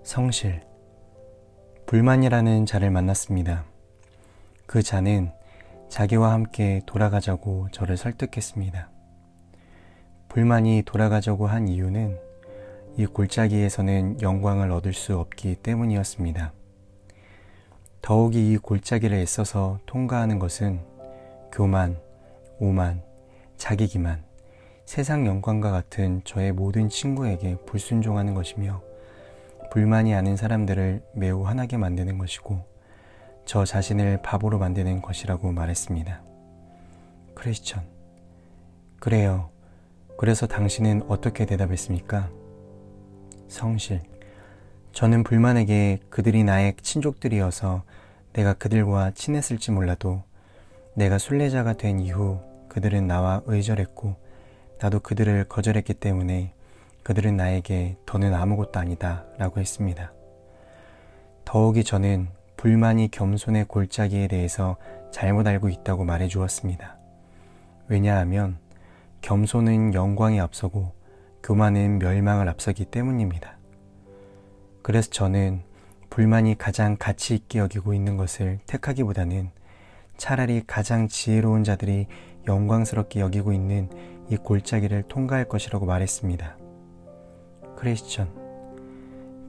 성실. 불만이라는 자를 만났습니다. 그 자는 자기와 함께 돌아가자고 저를 설득했습니다. 불만이 돌아가자고 한 이유는 이 골짜기에서는 영광을 얻을 수 없기 때문이었습니다. 더욱이 이 골짜기를 애써서 통과하는 것은 교만, 오만, 자기기만, 세상 영광과 같은 저의 모든 친구에게 불순종하는 것이며 불만이 아닌 사람들을 매우 화나게 만드는 것이고 저 자신을 바보로 만드는 것이라고 말했습니다. 크리스천. 그래요. 그래서 당신은 어떻게 대답했습니까? 성실. 저는 불만에게 그들이 나의 친족들이어서 내가 그들과 친했을지 몰라도 내가 순례자가 된 이후 그들은 나와 의절했고 나도 그들을 거절했기 때문에 그들은 나에게 더는 아무것도 아니다 라고 했습니다. 더욱이 저는 불만이 겸손의 골짜기에 대해서 잘못 알고 있다고 말해 주었습니다. 왜냐하면 겸손은 영광에 앞서고 교만은 멸망을 앞서기 때문입니다. 그래서 저는 불만이 가장 가치 있게 여기고 있는 것을 택하기보다는 차라리 가장 지혜로운 자들이 영광스럽게 여기고 있는 이 골짜기를 통과할 것이라고 말했습니다. 크리스천.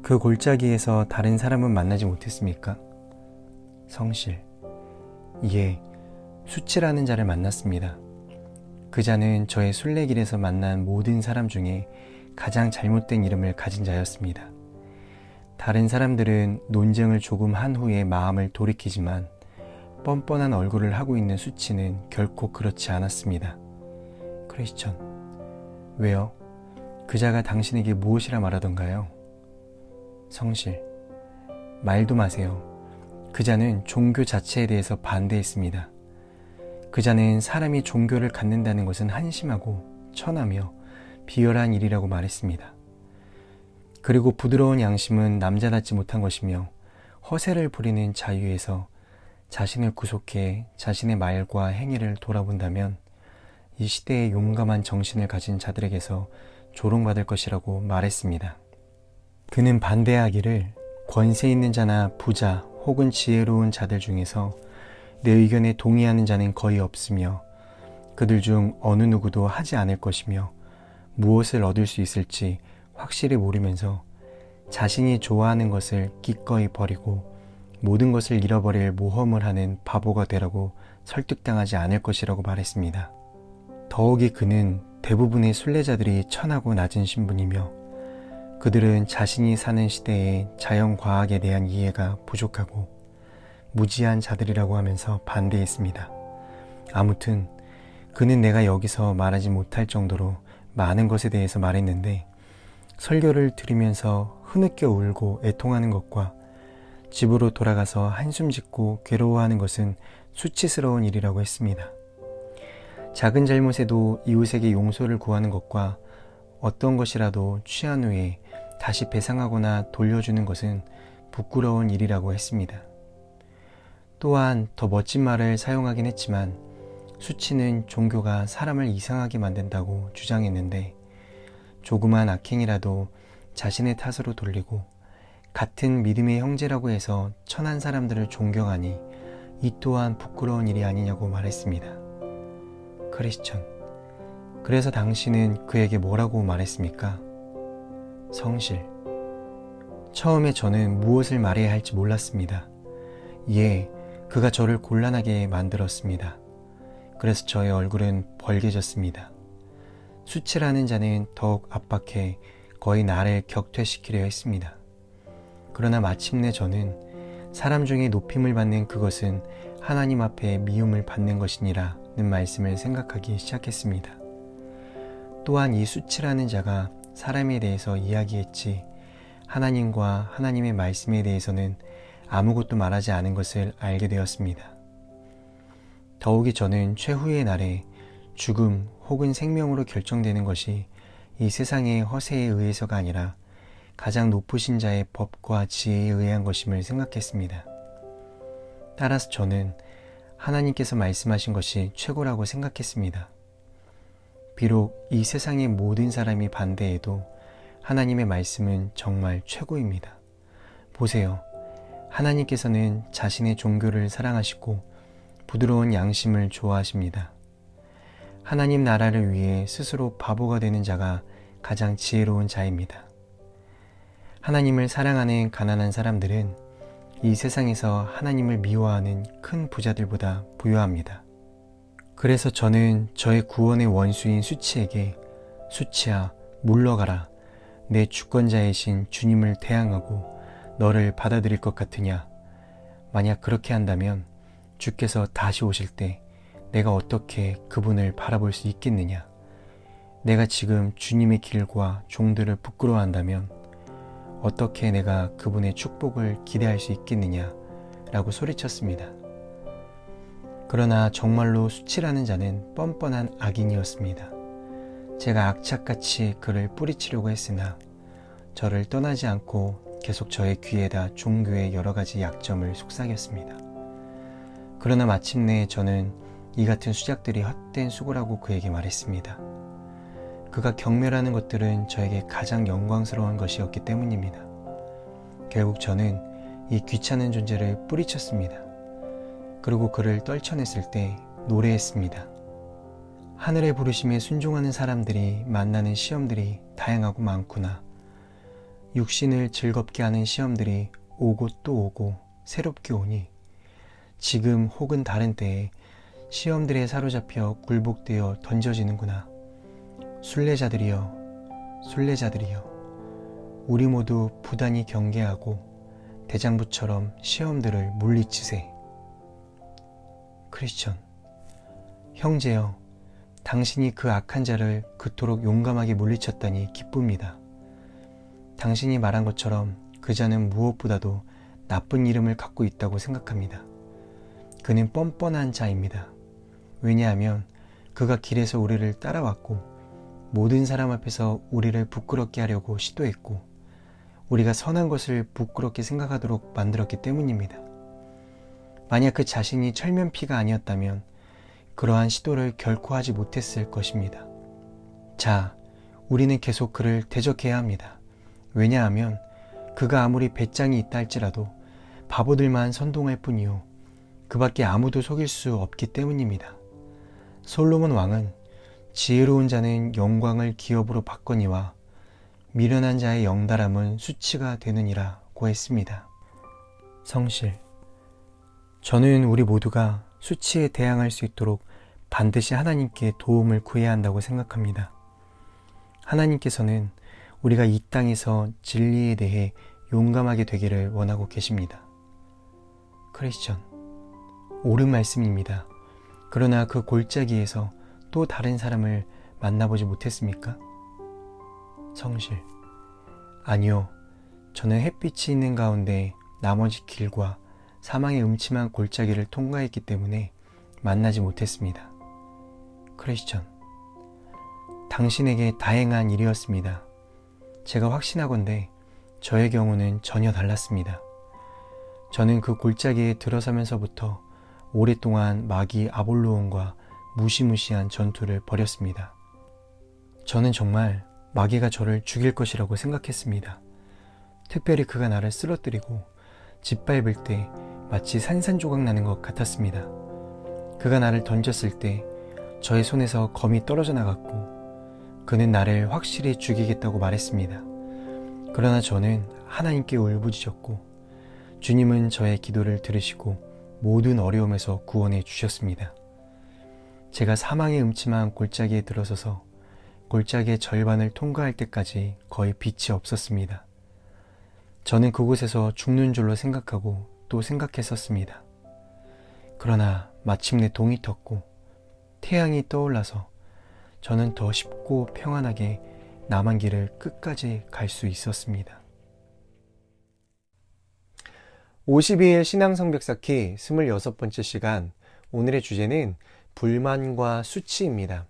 그 골짜기에서 다른 사람은 만나지 못했습니까? 성실. 예, 수치라는 자를 만났습니다. 그 자는 저의 순례길에서 만난 모든 사람 중에 가장 잘못된 이름을 가진 자였습니다. 다른 사람들은 논쟁을 조금 한 후에 마음을 돌이키지만 뻔뻔한 얼굴을 하고 있는 수치는 결코 그렇지 않았습니다. 크리스천. 왜요? 그 자가 당신에게 무엇이라 말하던가요? 성실. 말도 마세요. 그 자는 종교 자체에 대해서 반대했습니다. 그 자는 사람이 종교를 갖는다는 것은 한심하고 천하며 비열한 일이라고 말했습니다. 그리고 부드러운 양심은 남자답지 못한 것이며 허세를 부리는 자유에서 자신을 구속해 자신의 말과 행위를 돌아본다면 이 시대의 용감한 정신을 가진 자들에게서 조롱받을 것이라고 말했습니다. 그는 반대하기를 권세 있는 자나 부자 혹은 지혜로운 자들 중에서 내 의견에 동의하는 자는 거의 없으며 그들 중 어느 누구도 하지 않을 것이며 무엇을 얻을 수 있을지 확실히 모르면서 자신이 좋아하는 것을 기꺼이 버리고 모든 것을 잃어버릴 모험을 하는 바보가 되라고 설득당하지 않을 것이라고 말했습니다. 더욱이 그는 대부분의 순례자들이 천하고 낮은 신분이며 그들은 자신이 사는 시대의 자연과학에 대한 이해가 부족하고 무지한 자들이라고 하면서 반대했습니다. 아무튼 그는 내가 여기서 말하지 못할 정도로 많은 것에 대해서 말했는데 설교를 들으면서 흐느껴 울고 애통하는 것과 집으로 돌아가서 한숨 짓고 괴로워하는 것은 수치스러운 일이라고 했습니다. 작은 잘못에도 이웃에게 용서를 구하는 것과 어떤 것이라도 취한 후에 다시 배상하거나 돌려주는 것은 부끄러운 일이라고 했습니다. 또한 더 멋진 말을 사용하긴 했지만 수치는 종교가 사람을 이상하게 만든다고 주장했는데 조그만 악행이라도 자신의 탓으로 돌리고 같은 믿음의 형제라고 해서 천한 사람들을 존경하니 이 또한 부끄러운 일이 아니냐고 말했습니다. 크리스천. 그래서 당신은 그에게 뭐라고 말했습니까? 성실. 처음에 저는 무엇을 말해야 할지 몰랐습니다. 예, 그가 저를 곤란하게 만들었습니다. 그래서 저의 얼굴은 벌개졌습니다. 수치라는 자는 더욱 압박해 거의 나를 격퇴시키려 했습니다. 그러나 마침내 저는 사람 중에 높임을 받는 그것은 하나님 앞에 미움을 받는 것이니라 는 말씀을 생각하기 시작했습니다. 또한 이 수치라는 자가 사람에 대해서 이야기했지 하나님과 하나님의 말씀에 대해서는 아무것도 말하지 않은 것을 알게 되었습니다. 더욱이 저는 최후의 날에 죽음 혹은 생명으로 결정되는 것이 이 세상의 허세에 의해서가 아니라 가장 높으신 자의 법과 지혜에 의한 것임을 생각했습니다. 따라서 저는 하나님께서 말씀하신 것이 최고라고 생각했습니다. 비록 이 세상의 모든 사람이 반대해도 하나님의 말씀은 정말 최고입니다. 보세요. 하나님께서는 자신의 종교를 사랑하시고 부드러운 양심을 좋아하십니다. 하나님 나라를 위해 스스로 바보가 되는 자가 가장 지혜로운 자입니다. 하나님을 사랑하는 가난한 사람들은 이 세상에서 하나님을 미워하는 큰 부자들보다 부유합니다. 그래서 저는 저의 구원의 원수인 수치에게 수치야 물러가라, 내 주권자이신 주님을 대항하고 너를 받아들일 것 같으냐? 만약 그렇게 한다면 주께서 다시 오실 때 내가 어떻게 그분을 바라볼 수 있겠느냐? 내가 지금 주님의 길과 종들을 부끄러워한다면 어떻게 내가 그분의 축복을 기대할 수 있겠느냐? 라고 소리쳤습니다. 그러나 정말로 수치라는 자는 뻔뻔한 악인이었습니다. 제가 악착같이 그를 뿌리치려고 했으나 저를 떠나지 않고 계속 저의 귀에다 종교의 여러 가지 약점을 속삭였습니다. 그러나 마침내 저는 이 같은 수작들이 헛된 수고라고 그에게 말했습니다. 그가 경멸하는 것들은 저에게 가장 영광스러운 것이었기 때문입니다. 결국 저는 이 귀찮은 존재를 뿌리쳤습니다. 그리고 그를 떨쳐냈을 때 노래했습니다. 하늘의 부르심에 순종하는 사람들이 만나는 시험들이 다양하고 많구나. 육신을 즐겁게 하는 시험들이 오고 또 오고 새롭게 오니 지금 혹은 다른 때에 시험들에 사로잡혀 굴복되어 던져지는구나. 순례자들이여, 순례자들이여, 우리 모두 부단히 경계하고 대장부처럼 시험들을 물리치세. 크리스천, 형제여, 당신이 그 악한 자를 그토록 용감하게 물리쳤다니 기쁩니다. 당신이 말한 것처럼 그 자는 무엇보다도 나쁜 이름을 갖고 있다고 생각합니다. 그는 뻔뻔한 자입니다. 왜냐하면 그가 길에서 우리를 따라왔고 모든 사람 앞에서 우리를 부끄럽게 하려고 시도했고 우리가 선한 것을 부끄럽게 생각하도록 만들었기 때문입니다. 만약 그 자신이 철면피가 아니었다면 그러한 시도를 결코 하지 못했을 것입니다. 자, 우리는 계속 그를 대적해야 합니다. 왜냐하면 그가 아무리 배짱이 있다 할지라도 바보들만 선동할 뿐이요 그 밖에 아무도 속일 수 없기 때문입니다. 솔로몬 왕은 지혜로운 자는 영광을 기업으로 받거니와 미련한 자의 영달함은 수치가 되느니라고 했습니다. 성실, 저는 우리 모두가 수치에 대항할 수 있도록 반드시 하나님께 도움을 구해야 한다고 생각합니다. 하나님께서는 우리가 이 땅에서 진리에 대해 용감하게 되기를 원하고 계십니다. 크리스천, 옳은 말씀입니다. 그러나 그 골짜기에서 또 다른 사람을 만나보지 못했습니까? 성실, 아니요. 저는 햇빛이 있는 가운데 나머지 길과 사망의 음침한 골짜기를 통과했기 때문에 만나지 못했습니다. 크리스천, 당신에게 다행한 일이었습니다. 제가 확신하건대 저의 경우는 전혀 달랐습니다. 저는 그 골짜기에 들어서면서부터 오랫동안 마귀 아볼로온과 무시무시한 전투를 벌였습니다. 저는 정말 마귀가 저를 죽일 것이라고 생각했습니다. 특별히 그가 나를 쓰러뜨리고 짓밟을 때 마치 산산조각 나는 것 같았습니다. 그가 나를 던졌을 때 저의 손에서 검이 떨어져 나갔고 그는 나를 확실히 죽이겠다고 말했습니다. 그러나 저는 하나님께 울부짖었고 주님은 저의 기도를 들으시고 모든 어려움에서 구원해 주셨습니다. 제가 사망의 음침한 골짜기에 들어서서 골짜기의 절반을 통과할 때까지 거의 빛이 없었습니다. 저는 그곳에서 죽는 줄로 생각하고 또 생각했었습니다. 그러나 마침내 동이 텄고 태양이 떠올라서 저는 더 쉽고 평안하게 남은 길을 끝까지 갈 수 있었습니다. 52일 신앙성벽 쌓기 26번째 시간, 오늘의 주제는 불만과 수치입니다.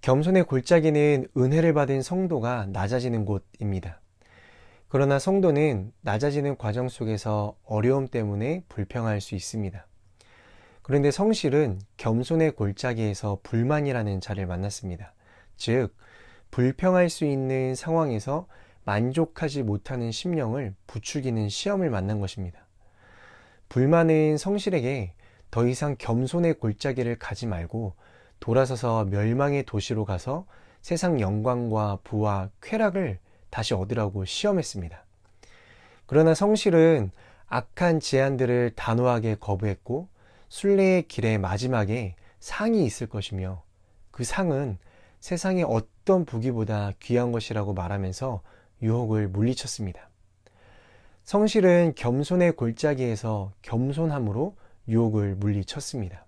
겸손의 골짜기는 은혜를 받은 성도가 낮아지는 곳입니다. 그러나 성도는 낮아지는 과정 속에서 어려움 때문에 불평할 수 있습니다. 그런데 성실은 겸손의 골짜기에서 불만이라는 자를 만났습니다. 즉, 불평할 수 있는 상황에서 만족하지 못하는 심령을 부추기는 시험을 만난 것입니다. 불만은 성실에게 더 이상 겸손의 골짜기를 가지 말고 돌아서서 멸망의 도시로 가서 세상 영광과 부와 쾌락을 다시 얻으라고 시험했습니다. 그러나 성실은 악한 제안들을 단호하게 거부했고 순례의 길의 마지막에 상이 있을 것이며 그 상은 세상의 어떤 부귀보다 귀한 것이라고 말하면서 유혹을 물리쳤습니다. 성실은 겸손의 골짜기에서 겸손함으로 유혹을 물리쳤습니다.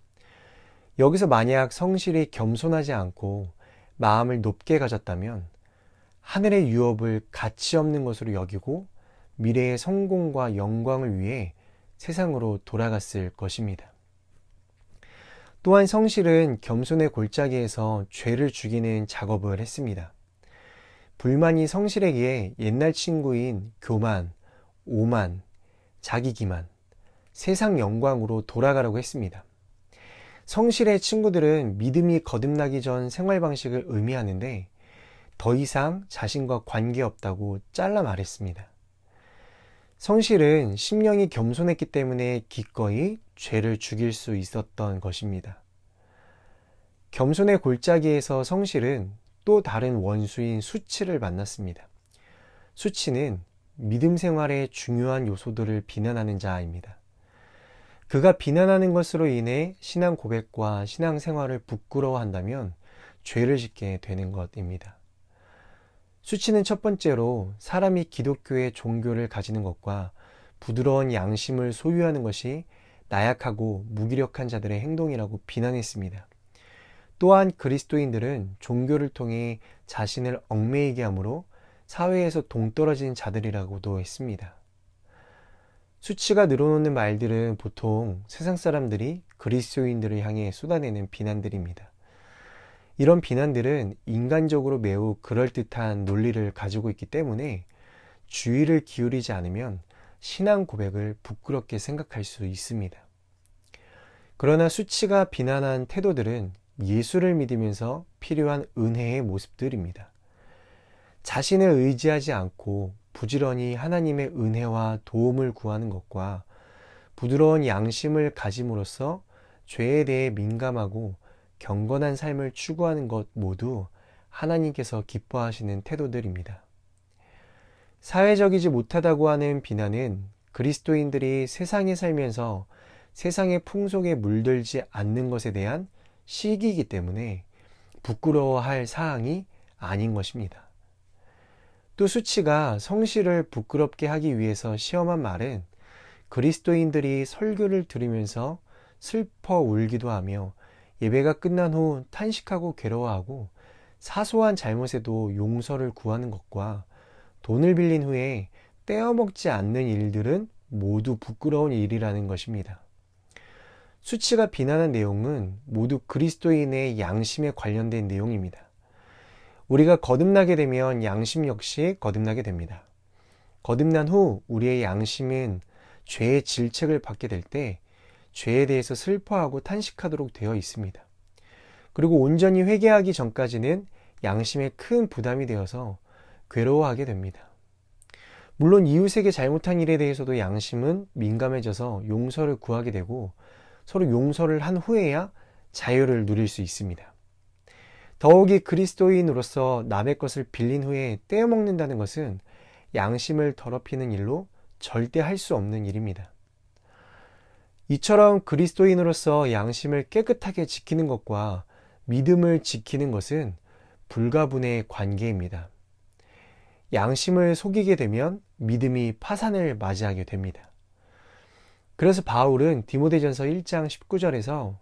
여기서 만약 성실이 겸손하지 않고 마음을 높게 가졌다면 하늘의 유업을 가치 없는 것으로 여기고 미래의 성공과 영광을 위해 세상으로 돌아갔을 것입니다. 또한 성실은 겸손의 골짜기에서 죄를 죽이는 작업을 했습니다. 불만이 성실에게 옛날 친구인 교만, 오만, 자기기만, 세상 영광으로 돌아가라고 했습니다. 성실의 친구들은 믿음이 거듭나기 전 생활 방식을 의미하는데 더 이상 자신과 관계없다고 잘라 말했습니다. 성실은 심령이 겸손했기 때문에 기꺼이 죄를 죽일 수 있었던 것입니다. 겸손의 골짜기에서 성실은 또 다른 원수인 수치를 만났습니다. 수치는 믿음 생활의 중요한 요소들을 비난하는 자입니다. 그가 비난하는 것으로 인해 신앙 고백과 신앙 생활을 부끄러워한다면 죄를 짓게 되는 것입니다. 수치는 첫 번째로 사람이 기독교의 종교를 가지는 것과 부드러운 양심을 소유하는 것이 나약하고 무기력한 자들의 행동이라고 비난했습니다. 또한 그리스도인들은 종교를 통해 자신을 얽매이게 함으로 사회에서 동떨어진 자들이라고도 했습니다. 수치가 늘어놓는 말들은 보통 세상 사람들이 그리스도인들을 향해 쏟아내는 비난들입니다. 이런 비난들은 인간적으로 매우 그럴듯한 논리를 가지고 있기 때문에 주의를 기울이지 않으면 신앙 고백을 부끄럽게 생각할 수 있습니다. 그러나 수치가 비난한 태도들은 예수를 믿으면서 필요한 은혜의 모습들입니다. 자신을 의지하지 않고 부지런히 하나님의 은혜와 도움을 구하는 것과 부드러운 양심을 가짐으로써 죄에 대해 민감하고 경건한 삶을 추구하는 것 모두 하나님께서 기뻐하시는 태도들입니다. 사회적이지 못하다고 하는 비난은 그리스도인들이 세상에 살면서 세상의 풍속에 물들지 않는 것에 대한 시기이기 때문에 부끄러워할 사항이 아닌 것입니다. 또 수치가 성실을 부끄럽게 하기 위해서 시험한 말은 그리스도인들이 설교를 들으면서 슬퍼 울기도 하며 예배가 끝난 후 탄식하고 괴로워하고 사소한 잘못에도 용서를 구하는 것과 돈을 빌린 후에 떼어먹지 않는 일들은 모두 부끄러운 일이라는 것입니다. 수치가 비난한 내용은 모두 그리스도인의 양심에 관련된 내용입니다. 우리가 거듭나게 되면 양심 역시 거듭나게 됩니다. 거듭난 후 우리의 양심은 죄의 질책을 받게 될 때 죄에 대해서 슬퍼하고 탄식하도록 되어 있습니다. 그리고 온전히 회개하기 전까지는 양심에 큰 부담이 되어서 괴로워하게 됩니다. 물론 이웃에게 잘못한 일에 대해서도 양심은 민감해져서 용서를 구하게 되고 서로 용서를 한 후에야 자유를 누릴 수 있습니다. 더욱이 그리스도인으로서 남의 것을 빌린 후에 떼어먹는다는 것은 양심을 더럽히는 일로 절대 할 수 없는 일입니다. 이처럼 그리스도인으로서 양심을 깨끗하게 지키는 것과 믿음을 지키는 것은 불가분의 관계입니다. 양심을 속이게 되면 믿음이 파산을 맞이하게 됩니다. 그래서 바울은 디모데전서 1장 19절에서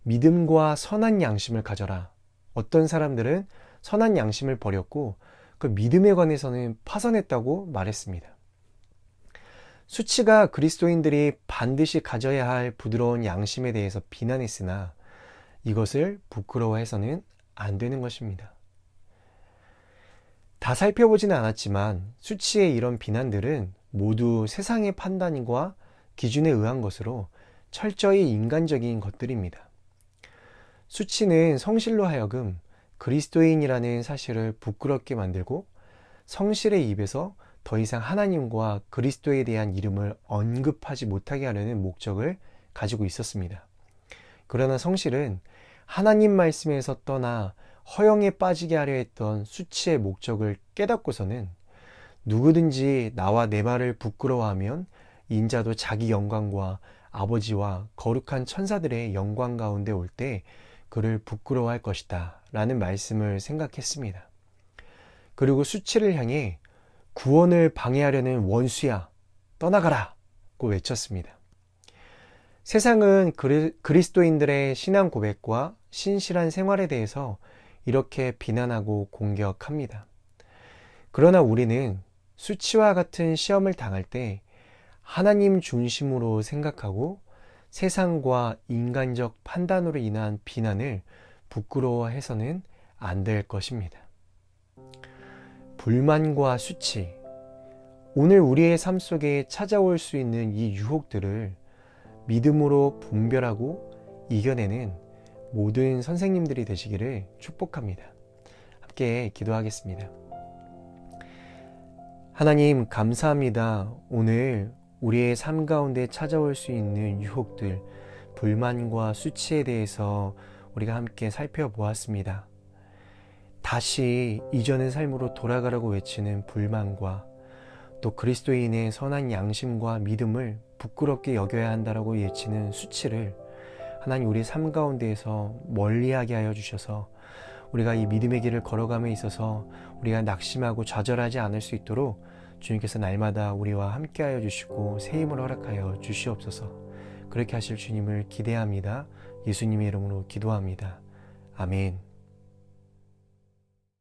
믿음과 선한 양심을 가져라. 어떤 사람들은 선한 양심을 버렸고 그 믿음에 관해서는 파산했다고 말했습니다. 수치가 그리스도인들이 반드시 가져야 할 부드러운 양심에 대해서 비난했으나 이것을 부끄러워해서는 안 되는 것입니다. 다 살펴보지는 않았지만 수치의 이런 비난들은 모두 세상의 판단과 기준에 의한 것으로 철저히 인간적인 것들입니다. 수치는 성실로 하여금 그리스도인이라는 사실을 부끄럽게 만들고 성실의 입에서 더 이상 하나님과 그리스도에 대한 이름을 언급하지 못하게 하려는 목적을 가지고 있었습니다. 그러나 성실은 하나님 말씀에서 떠나 허영에 빠지게 하려 했던 수치의 목적을 깨닫고서는 누구든지 나와 내 말을 부끄러워하면 인자도 자기 영광과 아버지와 거룩한 천사들의 영광 가운데 올 때 그를 부끄러워할 것이다 라는 말씀을 생각했습니다. 그리고 수치를 향해 구원을 방해하려는 원수야 떠나가라 고 외쳤습니다. 세상은 그리스도인들의 신앙 고백과 신실한 생활에 대해서 이렇게 비난하고 공격합니다. 그러나 우리는 수치와 같은 시험을 당할 때 하나님 중심으로 생각하고 세상과 인간적 판단으로 인한 비난을 부끄러워해서는 안 될 것입니다. 불만과 수치, 오늘 우리의 삶 속에 찾아올 수 있는 이 유혹들을 믿음으로 분별하고 이겨내는 모든 선생님들이 되시기를 축복합니다. 함께 기도하겠습니다. 하나님 감사합니다. 오늘 우리의 삶 가운데 찾아올 수 있는 유혹들, 불만과 수치에 대해서 우리가 함께 살펴보았습니다. 다시 이전의 삶으로 돌아가라고 외치는 불만과 또 그리스도인의 선한 양심과 믿음을 부끄럽게 여겨야 한다라고 외치는 수치를 하나님 우리 삶 가운데에서 멀리하게 하여 주셔서 우리가 이 믿음의 길을 걸어감에 있어서 우리가 낙심하고 좌절하지 않을 수 있도록 주님께서 날마다 우리와 함께하여 주시고 새 힘을 허락하여 주시옵소서. 그렇게 하실 주님을 기대합니다. 예수님의 이름으로 기도합니다. 아멘.